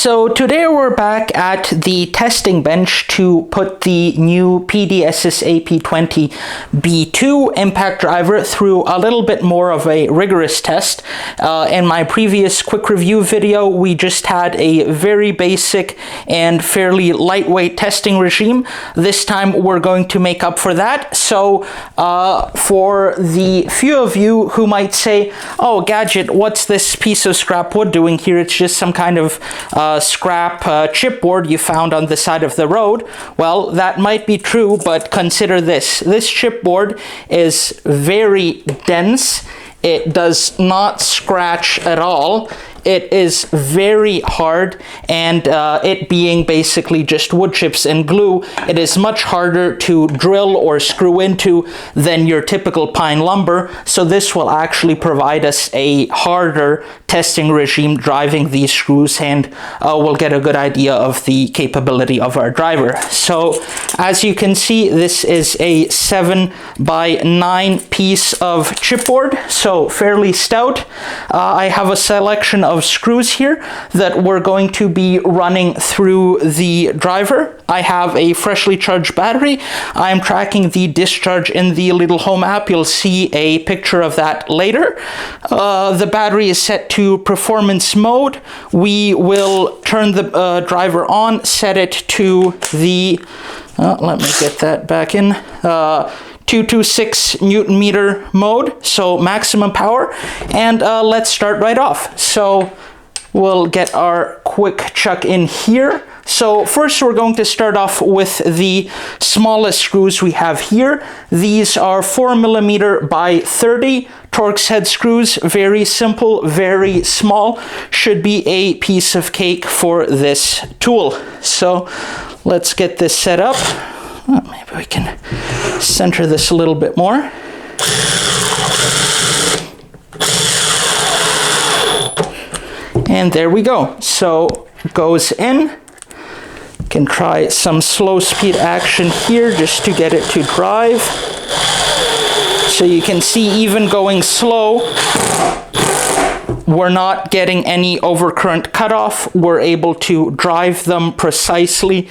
So today we're back at the testing bench to put the new PDSSAP 20 B2 impact driver through a little bit more of a rigorous test. In my previous quick review video, we just had a very basic and fairly lightweight testing regime. This time we're going to make up for that. So for the few of you who might say, oh, Gadget, what's this piece of scrap wood doing here? It's just some kind of scrap chipboard you found on the side of the road. Well, that might be true, but consider this. This chipboard is very dense. It does not scratch at all. It is very hard, and it being basically just wood chips and glue, it is much harder to drill or screw into than your typical pine lumber. So this will actually provide us a harder testing regime driving these screws, and we'll get a good idea of the capability of our driver. So as you can see, this is a 7x9 piece of chipboard, so fairly stout. I have a selection of screws here that we're going to be running through the driver. I have a freshly charged battery. I'm tracking the discharge in the little home app. You'll see a picture of that later. The battery is set to performance mode. We will turn the driver on, set it to the, let me get that back in, 226 Newton meter mode, so maximum power, and let's start right off. So we'll get our quick chuck in here. So first we're going to start off with the smallest screws we have here. These are 4mm by 30 Torx head screws. Very simple, very small. Should be a piece of cake for this tool. So let's get this set up. Maybe we can center this a little bit more. And there we go. So it goes in. Can try some slow speed action here just to get it to drive. So you can see, even going slow, we're not getting any overcurrent cutoff. We're able to drive them precisely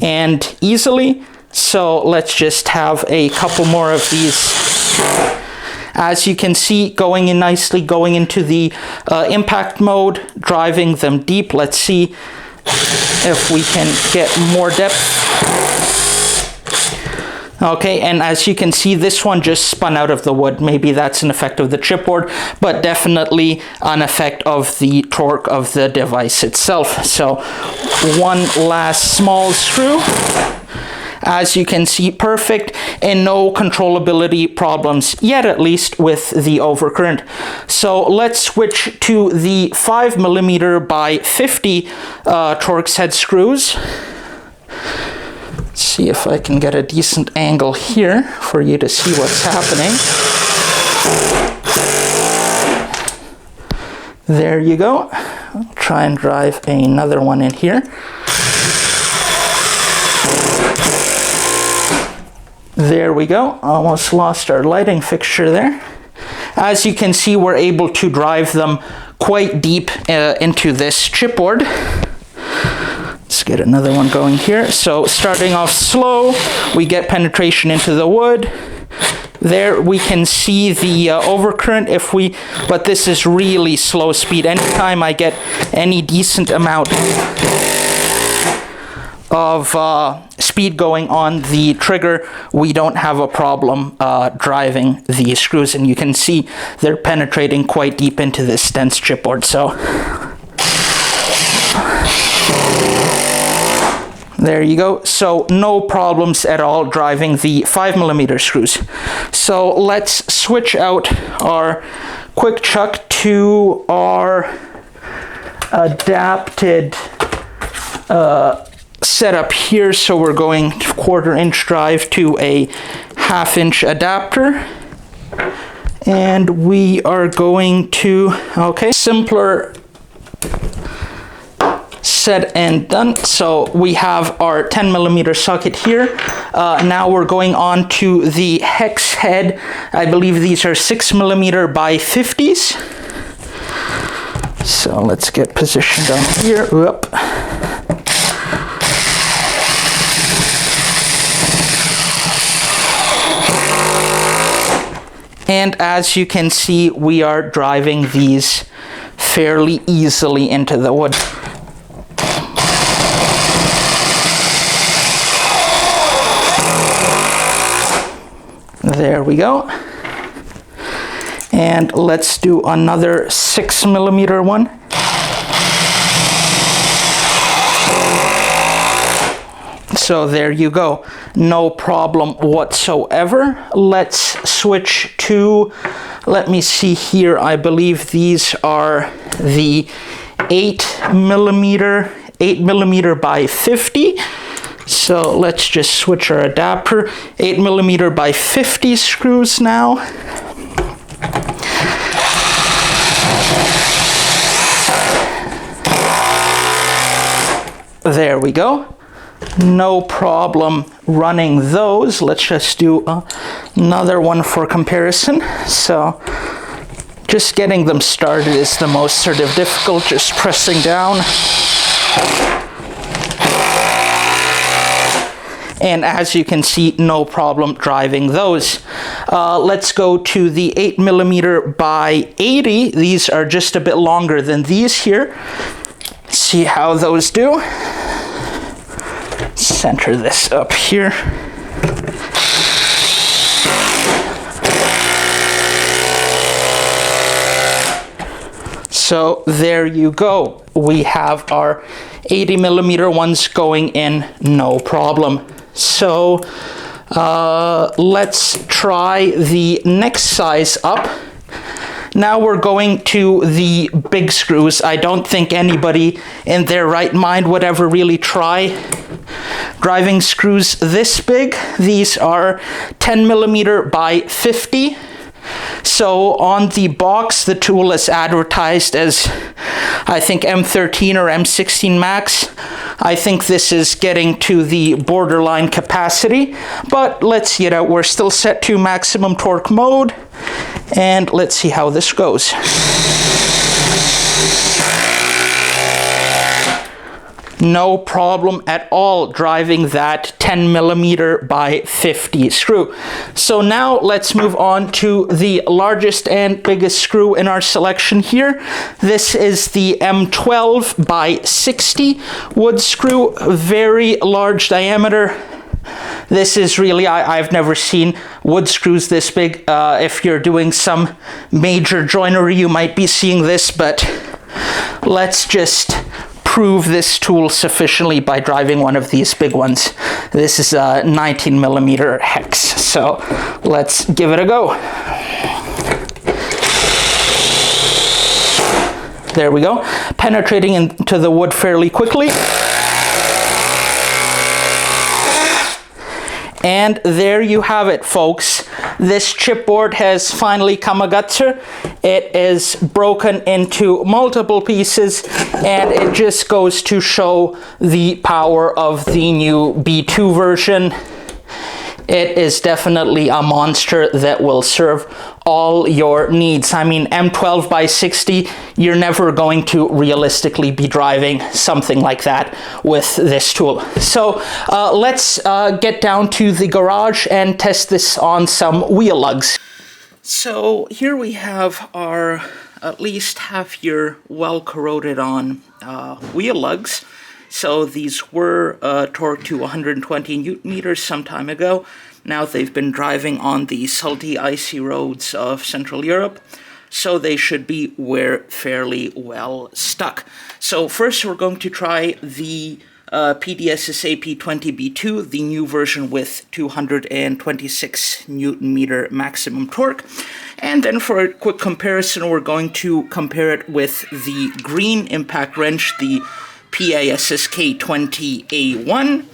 and easily. So let's just have a couple more of these. As you can see, going in nicely, going into the impact mode, driving them deep. Let's see if we can get more depth. Okay, and as you can see, this one just spun out of the wood. Maybe that's an effect of the chipboard, but definitely an effect of the torque of the device itself. So one last small screw. As you can see, perfect, and no controllability problems yet, at least with the overcurrent. So let's switch to the 5mm by 50 Torx head screws. Let's see if I can get a decent angle here for you to see what's happening. There you go. I'll try and drive another one in here. There we go. Almost lost our lighting fixture there. As you can see, we're able to drive them quite deep into this chipboard. Let's get another one going here. So starting off slow, we get penetration into the wood. There we can see the overcurrent but this is really slow speed. Anytime I get any decent amount of speed going on the trigger, we don't have a problem driving the screws, and you can see they're penetrating quite deep into this dense chipboard. So there you go. So no problems at all driving the 5mm screws. So let's switch out our quick chuck to our adapted setup here. So we're going 1/4 inch drive to a 1/2 inch adapter, and we are going to, okay, simpler said and done. So we have our 10mm socket here. Now we're going on to the hex head. I believe these are 6mm by 50s. So let's get positioned on here. Whoop. And as you can see, we are driving these fairly easily into the wood. There we go. And let's do another 6mm one. So there you go, no problem whatsoever. Let's switch to, let me see here, I believe these are the 8mm by 50. So let's just switch our adapter. 8mm by 50 screws now. There we go. No problem running those. Let's just do another one for comparison. So just getting them started is the most sort of difficult, just pressing down. And as you can see, no problem driving those. Let's go to the 8mm by 80. These are just a bit longer than these here. See how those do. Center this up here. So there you go. We have our 80mm ones going in, no problem. So let's try the next size up. Now we're going to the big screws. I don't think anybody in their right mind would ever really try driving screws this big. These are 10mm by 50. So on the box, the tool is advertised as, I think, M13 or M16 max. I think this is getting to the borderline capacity, but let's see it out. We're still set to maximum torque mode, and let's see how this goes. No problem at all driving that 10mm by 50 screw. So now let's move on to the largest and biggest screw in our selection here. This is the M12 by 60 wood screw, very large diameter. This is really, I've never seen wood screws this big. If you're doing some major joinery, you might be seeing this, but let's just prove this tool sufficiently by driving one of these big ones. This is a 19mm hex, so let's give it a go. There we go, penetrating into the wood fairly quickly. And there you have it, folks. This chipboard has finally come a gutser. It is broken into multiple pieces, and it just goes to show the power of the new B2 version. It is definitely a monster that will serve all your needs. I mean, M12 by 60, you're never going to realistically be driving something like that with this tool. So let's get down to the garage and test this on some wheel lugs. So here we have our at least half-year well-corroded on wheel lugs. So these were torqued to 120 Newton meters some time ago. Now they've been driving on the salty, icy roads of Central Europe, so they should be fairly well stuck. So first we're going to try the PDSSAP 20B2, the new version with 226 Newton meter maximum torque. And then for a quick comparison, we're going to compare it with the green impact wrench, the PSSK 20A1.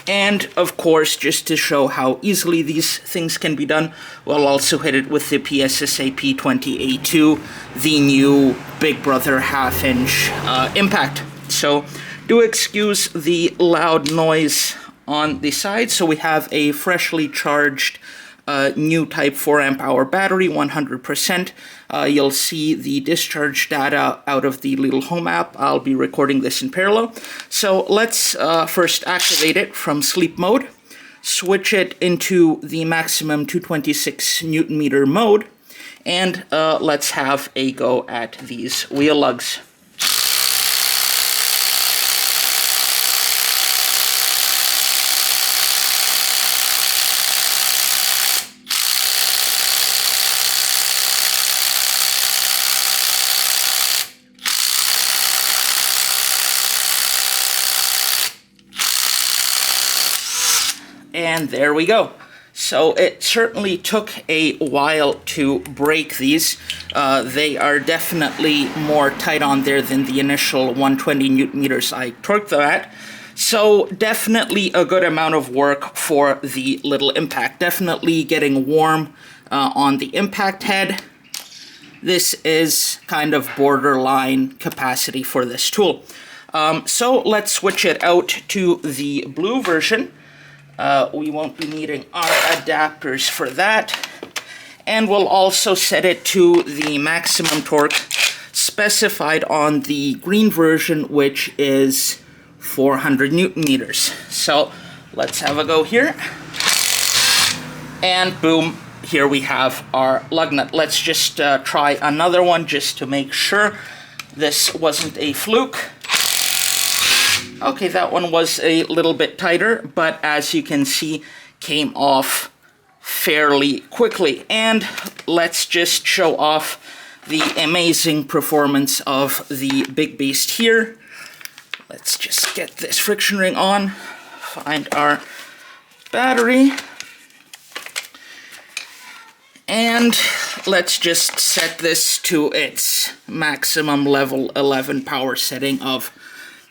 And of course, just to show how easily these things can be done, we'll also hit it with the PSSAP 20A2, the new Big Brother half-inch impact. So do excuse the loud noise on the side. So we have a freshly charged new type 4 amp hour battery, 100%. You'll see the discharge data out of the little home app. I'll be recording this in parallel. So let's first activate it from sleep mode, switch it into the maximum 226 Newton meter mode, and let's have a go at these wheel lugs. And there we go. So it certainly took a while to break these. They are definitely more tight on there than the initial 120 Newton meters I torqued them at. So definitely a good amount of work for the little impact. Definitely getting warm on the impact head. This is kind of borderline capacity for this tool. So let's switch it out to the blue version. We won't be needing our adapters for that. And we'll also set it to the maximum torque specified on the green version, which is 400 Newton meters. So let's have a go here. And boom, here we have our lug nut. Let's just try another one just to make sure this wasn't a fluke. Okay, that one was a little bit tighter, but as you can see, came off fairly quickly. And let's just show off the amazing performance of the big beast here. Let's just get this friction ring on, find our battery, and let's just set this to its maximum level 11 power setting of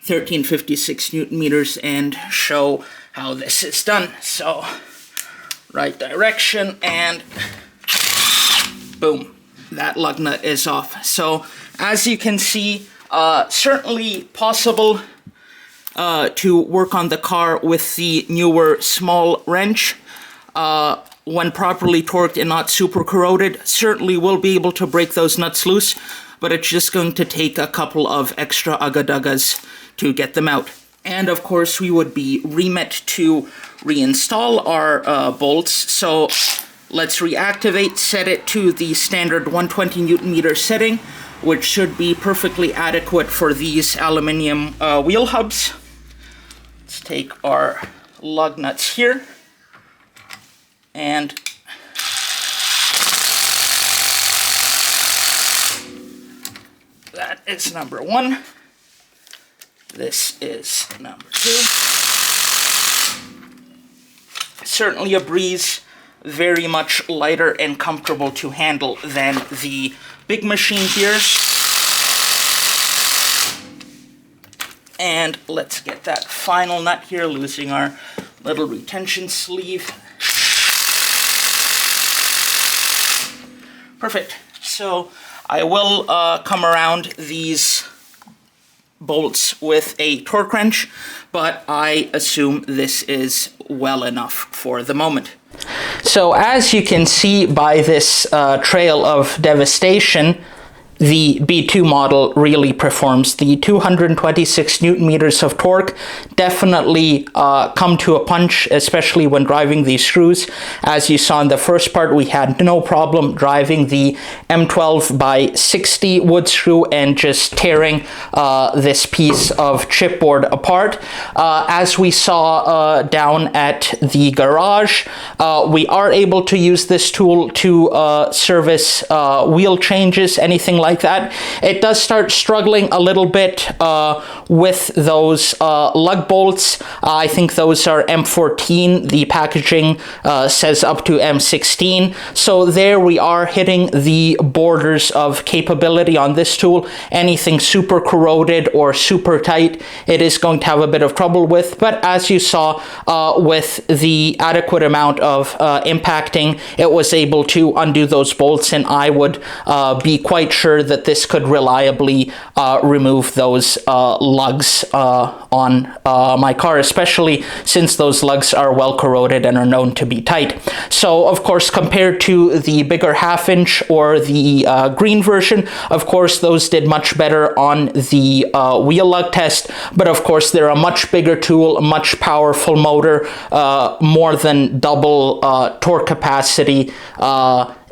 1356 Newton meters and show how this is done. So, right direction, and boom, that lug nut is off. So, as you can see, certainly possible to work on the car with the newer small wrench. When properly torqued and not super corroded, certainly will be able to break those nuts loose, but it's just going to take a couple of extra ugga-duggas to get them out. And of course, we would be remit to reinstall our bolts. So let's reactivate, set it to the standard 120 Newton meter setting, which should be perfectly adequate for these aluminium wheel hubs. Let's take our lug nuts here, and that is number one. This is number two. Certainly a breeze, very much lighter and comfortable to handle than the big machine here. And let's get that final nut here, losing our little retention sleeve. Perfect. So I will come around these bolts with a torque wrench, but I assume this is well enough for the moment. So as you can see by this trail of devastation, the B2 model really performs. The 226 Newton meters of torque definitely come to a punch, especially when driving these screws. As you saw in the first part, we had no problem driving the M12 by 60 wood screw and just tearing this piece of chipboard apart. As we saw down at the garage, we are able to use this tool to service wheel changes, anything like that. It does start struggling a little bit with those lug bolts. I think those are M14. The packaging says up to M16. So there we are hitting the borders of capability on this tool. Anything super corroded or super tight, it is going to have a bit of trouble with. But as you saw, with the adequate amount of impacting, it was able to undo those bolts, and I would be quite sure sure that this could reliably remove those lugs on my car, especially since those lugs are well corroded and are known to be tight. So of course, compared to the bigger 1/2" or the green version, of course those did much better on the wheel lug test, but of course they're a much bigger tool, a much powerful motor, more than double torque capacity,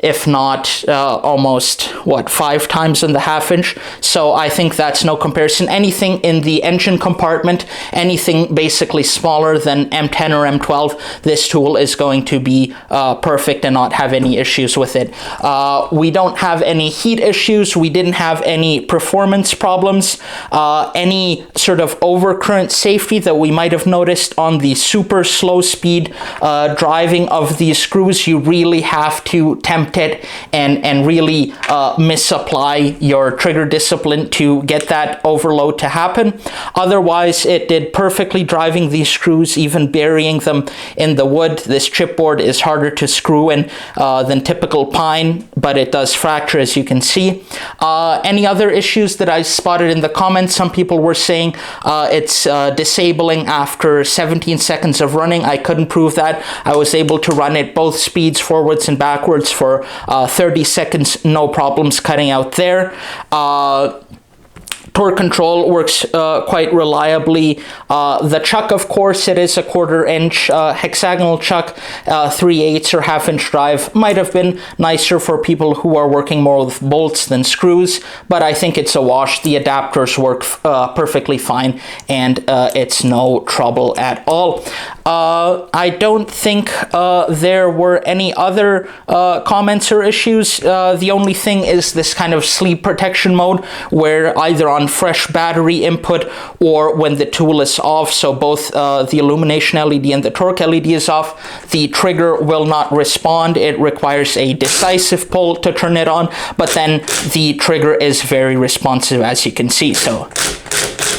if not almost, what, 5 times in the 1/2". So I think that's no comparison. Anything in the engine compartment, anything basically smaller than M10 or M12, this tool is going to be perfect and not have any issues with it. We don't have any heat issues. We didn't have any performance problems. Any sort of overcurrent safety that we might have noticed on the super slow speed driving of these screws, you really have to tempt it and really misapply your trigger discipline to get that overload to happen. Otherwise, it did perfectly driving these screws, even burying them in the wood. This chipboard is harder to screw in than typical pine, but it does fracture, as you can see. Any other issues that I spotted in the comments? Some people were saying it's disabling after 17 seconds of running. I couldn't prove that. I was able to run it both speeds, forwards and backwards, for 30 seconds, no problems cutting out there. Torque control works quite reliably. The chuck, of course, it is a 1/4" hexagonal chuck. 3/8 or 1/2" drive might have been nicer for people who are working more with bolts than screws, but I think it's a wash. The adapters work perfectly fine, and it's no trouble at all. I don't think there were any other comments or issues. The only thing is this kind of sleep protection mode, where either on fresh battery input or when the tool is off, so both the illumination LED and the torque LED is off, the trigger will not respond. It requires a decisive pull to turn it on, but then the trigger is very responsive, as you can see. So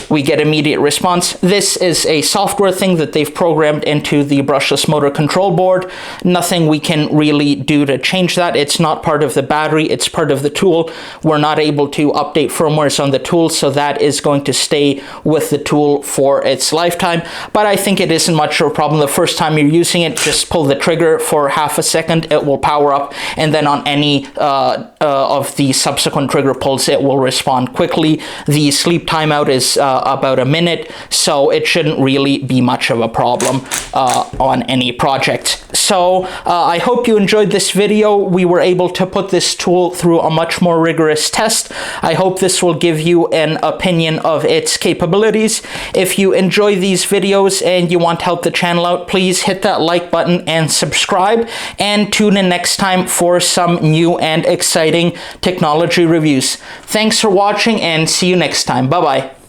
we get immediate response. This is a software thing that they've programmed into the brushless motor control board. Nothing we can really do to change that. It's not part of the battery, it's part of the tool. We're not able to update firmwares on the tool, so that is going to stay with the tool for its lifetime. But I think it isn't much of a problem. The first time you're using it, just pull the trigger for 1/2 second, it will power up, and then on any of the subsequent trigger pulls, it will respond quickly. The sleep timeout is about a minute, so it shouldn't really be much of a problem on any project. So I hope you enjoyed this video. We were able to put this tool through a much more rigorous test. I hope this will give you an opinion of its capabilities. If you enjoy these videos and you want to help the channel out, please hit that like button and subscribe, and tune in next time for some new and exciting technology reviews. Thanks for watching, and see you next time. Bye-bye.